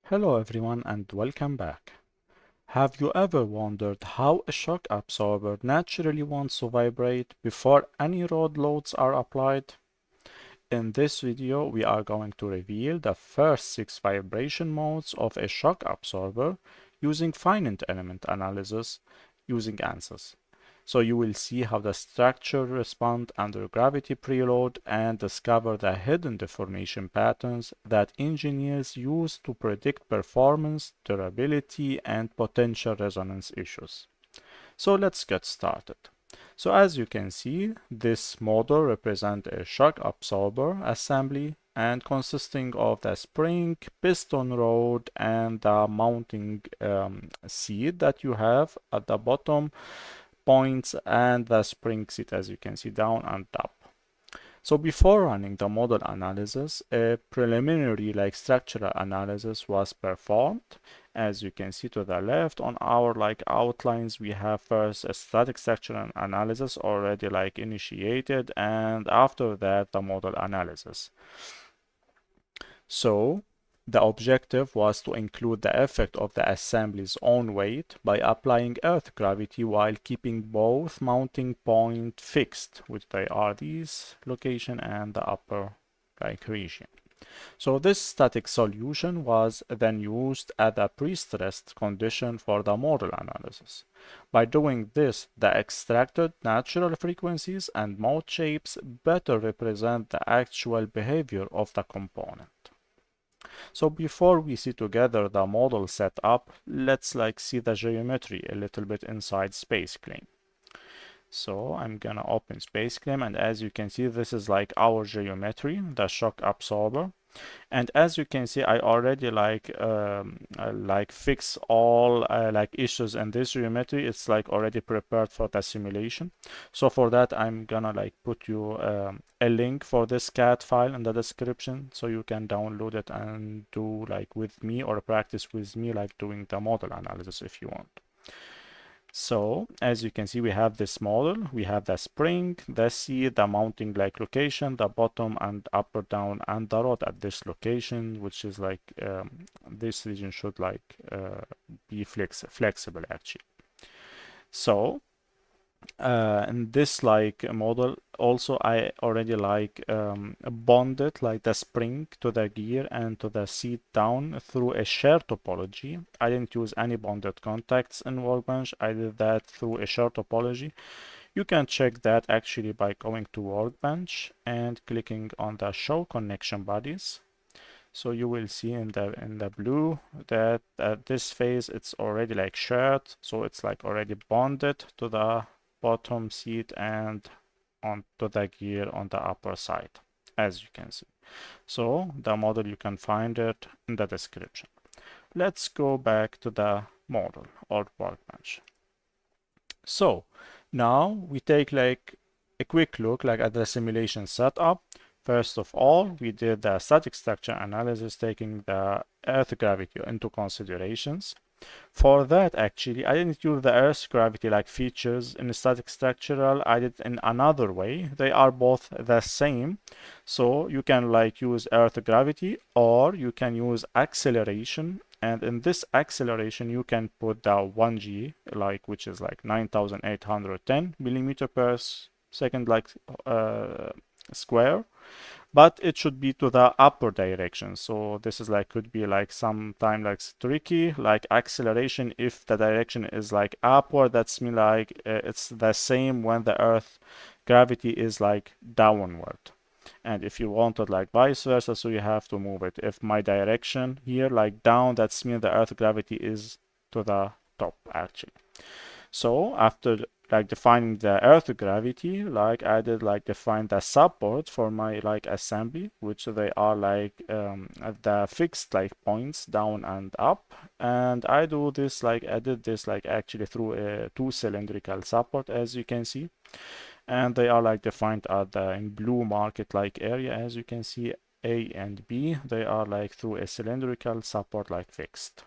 Hello everyone and welcome back. Have you ever wondered how a shock absorber naturally wants to vibrate before any road loads are applied? In this video, we are going to reveal the first 6 vibration modes of a shock absorber using finite element analysis using ANSYS. So you will see how the structure respond under gravity preload and discover the hidden deformation patterns that engineers use to predict performance, durability, and potential resonance issues. So let's get started. So as you can see, this model represents a shock absorber assembly and consisting of the spring, piston rod, and the mounting seat that you have at the bottom points and the spring seat, as you can see, down and up. So before running the model analysis, a preliminary structural analysis was performed. As you can see to the left on our outlines, we have first a static structural analysis already initiated, and after that the model analysis. So the objective was to include the effect of the assembly's own weight by applying earth gravity while keeping both mounting point fixed, which they are these location and the upper region. So this static solution was then used as a pre-stressed condition for the model analysis. By doing this, the extracted natural frequencies and mode shapes better represent the actual behavior of the component. So before we see together the model set up, let's see the geometry a little bit inside SpaceClaim. So I'm gonna open SpaceClaim, and as you can see, this is our geometry, the shock absorber. And as you can see, I already fix all issues in this geometry. It's already prepared for the simulation. So for that, I'm gonna put you a link for this CAD file in the description, so you can download it and do with me or practice with me doing the model analysis if you want. So as you can see, we have this model, we have the spring, the seat, the mounting location, the bottom and upper down, and the rod at this location, which is this region should be flexible actually. So in this model also I already bonded the spring to the gear and to the seat down through a shear topology. I didn't use any bonded contacts in Workbench. I did that through a shear topology. You can check that actually by going to Workbench and clicking on the show connection bodies. So you will see in the blue that at this phase it's already shared, so it's already bonded to the bottom seat and onto the gear on the upper side, as you can see. So the model, you can find it in the description. Let's go back to the model or Workbench. So now we take a quick look at the simulation setup. First of all, we did the static structure analysis, taking the earth gravity into considerations. For that, actually, I didn't use the earth gravity features in the static structural. I did in another way. They are both the same. So you can use earth gravity, or you can use acceleration. And in this acceleration, you can put the 1g, which is 9,810 millimeter per second, square, but it should be to the upper direction. So this is could be sometimes tricky, acceleration. If the direction is upward, that's mean it's the same when the earth gravity is downward. And if you want it vice versa, so you have to move it. If my direction here down, that's mean the earth gravity is to the top actually. So after defining the earth gravity, I did define the support for my assembly, which they are at the fixed points down and up. And I do this I did this actually through two cylindrical support, as you can see. And they are defined at the in blue market area, as you can see. A and B, they are through a cylindrical support fixed.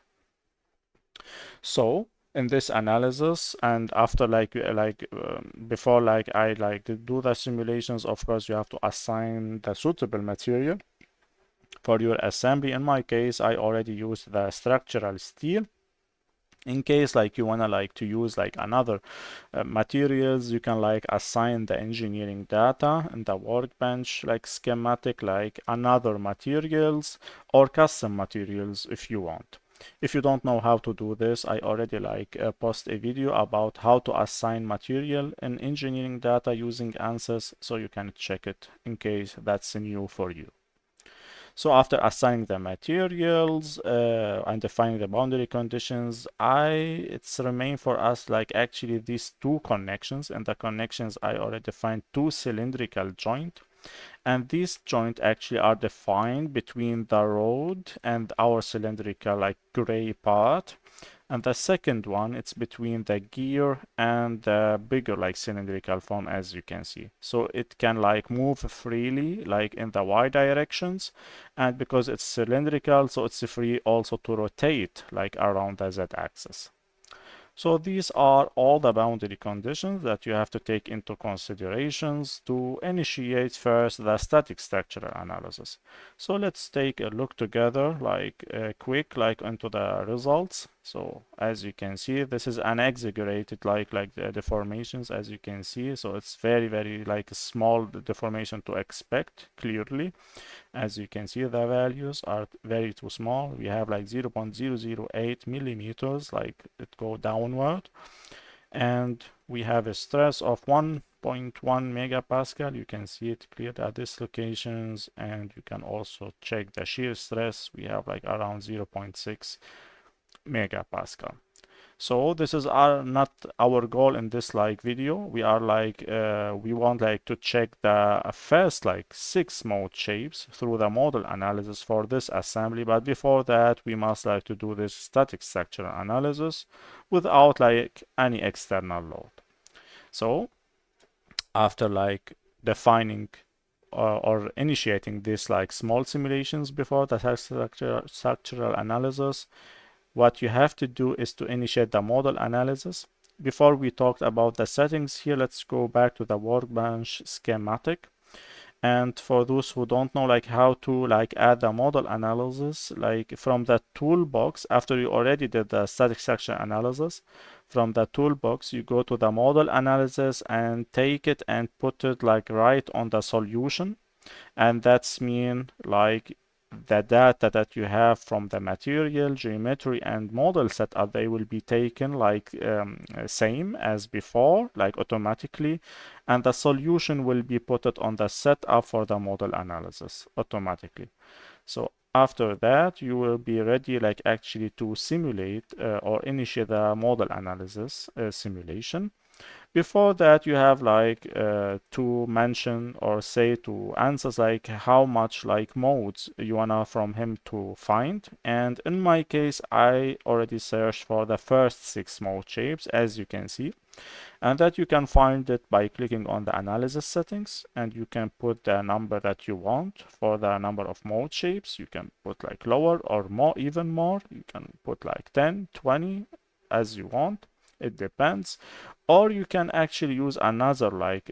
So in this analysis, and after before I do the simulations, of course you have to assign the suitable material. For your assembly, in my case, I already used the structural steel. In case like you wanna like to use like another materials, you can like assign the engineering data in the workbench like schematic like another materials or custom materials if you want. If you don't know how to do this, I already like post a video about how to assign material in engineering data using ANSYS, so you can check it in case that's new for you. So after assigning the materials and defining the boundary conditions, it's remain for us like actually these two connections. And the connections I already defined two cylindrical joint, and these joint actually are defined between the road and our cylindrical like gray part. And the second one, it's between the gear and the bigger like cylindrical form, as you can see. So it can like move freely like in the y directions, and because it's cylindrical, so it's free also to rotate like around the z axis. So these are all the boundary conditions that you have to take into considerations to initiate first the static structural analysis. So let's take a look together like quick like into the results. So as you can see, this is an exaggerated like the deformations, as you can see. So it's very like a small deformation to expect clearly. As you can see, the values are very too small. We have like 0.008 millimeters, like it go downward. And we have a stress of 1.1 megapascal. You can see it clear at these locations. And you can also check the shear stress. We have like around 0.6 megapascal. So this is not our goal in this like video. We are like we want like to check the first like 6 mode shapes through the model analysis for this assembly, but before that we must like to do this static structural analysis without like any external load. So after like defining or initiating this like small simulations before the structural analysis, what you have to do is to initiate the model analysis. Before we talked about the settings here, let's go back to the workbench schematic. And for those who don't know like how to like add the model analysis, like from the toolbox, after you already did the static structure analysis, from the toolbox you go to the model analysis and take it and put it like right on the solution. And that's mean like the data that you have from the material, geometry, and model setup, they will be taken like same as before, like automatically, and the solution will be put it on the setup for the model analysis automatically. So after that, you will be ready like actually to simulate or initiate the model analysis simulation. Before that, you have like to mention or say to ANSYS like how much like modes you wanna from him to find. And in my case, I already searched for the first 6 mode shapes, as you can see, and that you can find it by clicking on the analysis settings, and you can put the number that you want for the number of mode shapes. You can put like lower or more, even more. You can put like 10, 20 as you want. It depends. Or you can actually use another like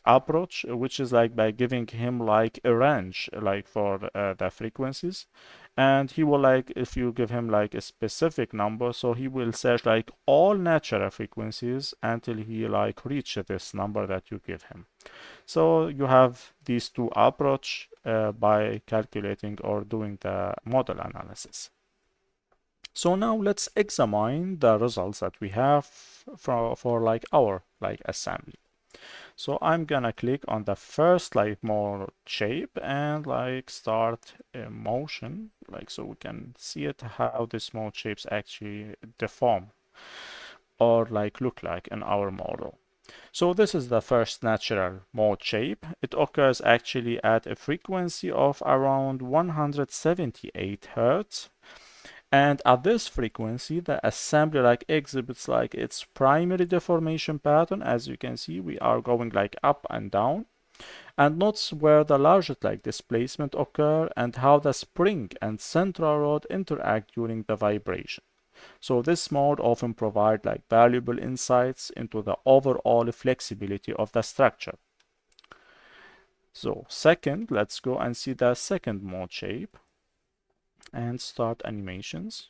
approach, which is like by giving him like a range like for the frequencies, and he will like, if you give him like a specific number, so he will search like all natural frequencies until he like reach this number that you give him. So you have these two approach by calculating or doing the model analysis. So now let's examine the results that we have for like our like assembly. So I'm gonna click on the first like mode shape and like start a motion, like so we can see it how this mode shapes actually deform or like look like in our model. So this is the first natural mode shape. It occurs actually at a frequency of around 178 Hertz. And at this frequency, the assembly like exhibits like its primary deformation pattern. As you can see, we are going like up and down. And notice where the largest like displacement occur and how the spring and central rod interact during the vibration. So this mode often provides like valuable insights into the overall flexibility of the structure. So second, let's go and see the second mode shape. and start animations.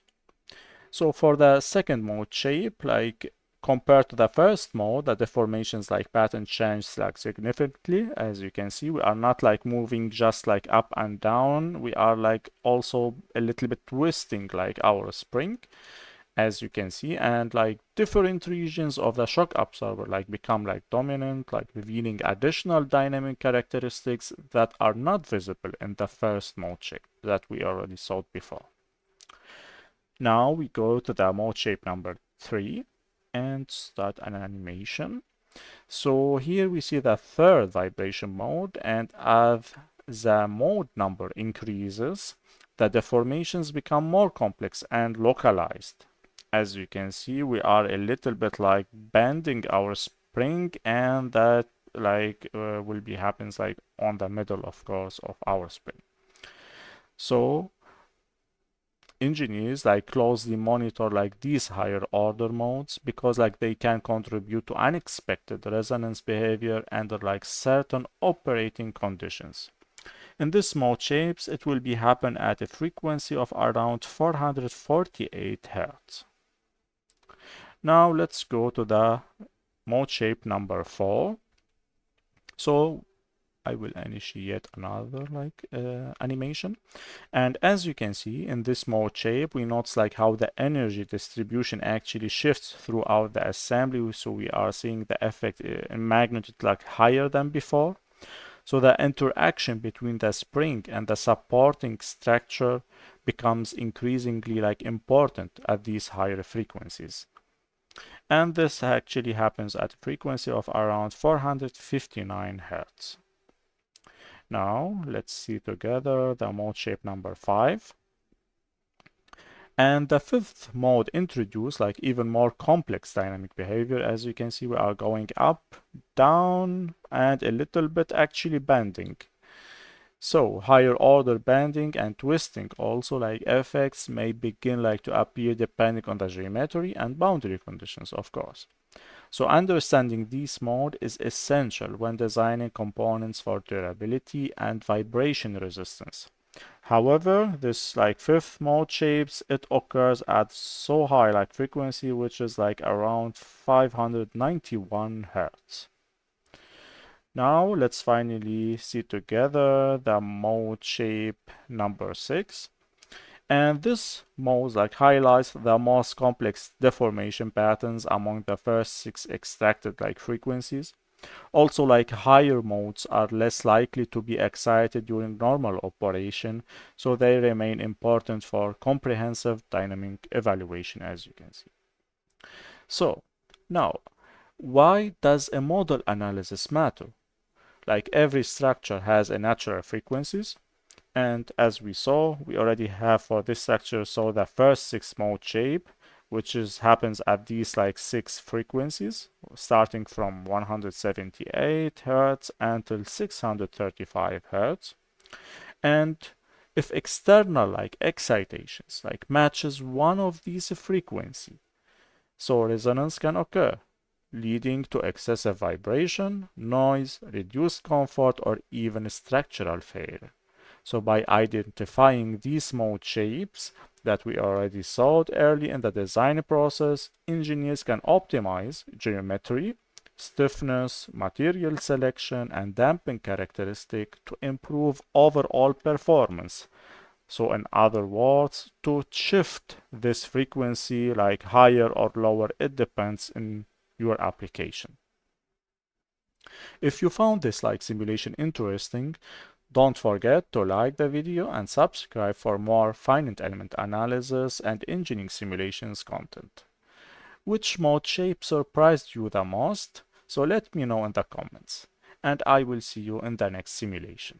So for the second mode shape, like compared to the first mode, the deformations like pattern change like significantly. As you can see, we are not like moving just like up and down. We are like also a little bit twisting like our spring, as you can see, and like different regions of the shock absorber like become like dominant, like revealing additional dynamic characteristics that are not visible in the first mode shape that we already saw before. Now we go to the mode shape number 3 and start an animation. So here we see the third vibration mode, and as the mode number increases, the deformations become more complex and localized. As you can see, we are a little bit like bending our spring, and that like will be happens like on the middle, of course, of our spring. So engineers like closely monitor like these higher order modes because like they can contribute to unexpected resonance behavior under like certain operating conditions. In this mode shapes, it will be happen at a frequency of around 448 Hz. Now let's go to the mode shape number 4. So I will initiate another like animation. And as you can see in this mode shape, we notice like how the energy distribution actually shifts throughout the assembly. So we are seeing the effect in magnitude like higher than before. So the interaction between the spring and the supporting structure becomes increasingly like important at these higher frequencies. And this actually happens at a frequency of around 459 Hz. Now let's see together the mode shape number 5. And the fifth mode introduced like even more complex dynamic behavior. As you can see, we are going up, down, and a little bit actually bending. So higher order bending and twisting also like effects may begin like to appear depending on the geometry and boundary conditions, of course. So understanding this mode is essential when designing components for durability and vibration resistance. However, this like fifth mode shapes, it occurs at so high like frequency, which is like around 591 Hz. Now let's finally see together the mode shape number 6. And this mode like highlights the most complex deformation patterns among the first 6 extracted like frequencies. Also, like higher modes are less likely to be excited during normal operation, so they remain important for comprehensive dynamic evaluation, as you can see. So, now, why does a model analysis matter? Like every structure has a natural frequencies, and as we saw, we already have for this structure, so the first 6 mode shape, which happens at these like 6 frequencies, starting from 178 Hz until 635 Hz. And if external like excitations like matches one of these frequency, so resonance can occur, leading to excessive vibration, noise, reduced comfort, or even structural failure. So by identifying these mode shapes that we already saw early in the design process, engineers can optimize geometry, stiffness, material selection, and damping characteristic to improve overall performance. So in other words, to shift this frequency like higher or lower, it depends in your application. If you found this like simulation interesting, don't forget to like the video and subscribe for more finite element analysis and engineering simulations content. Which mode shape surprised you the most? So let me know in the comments, and I will see you in the next simulation.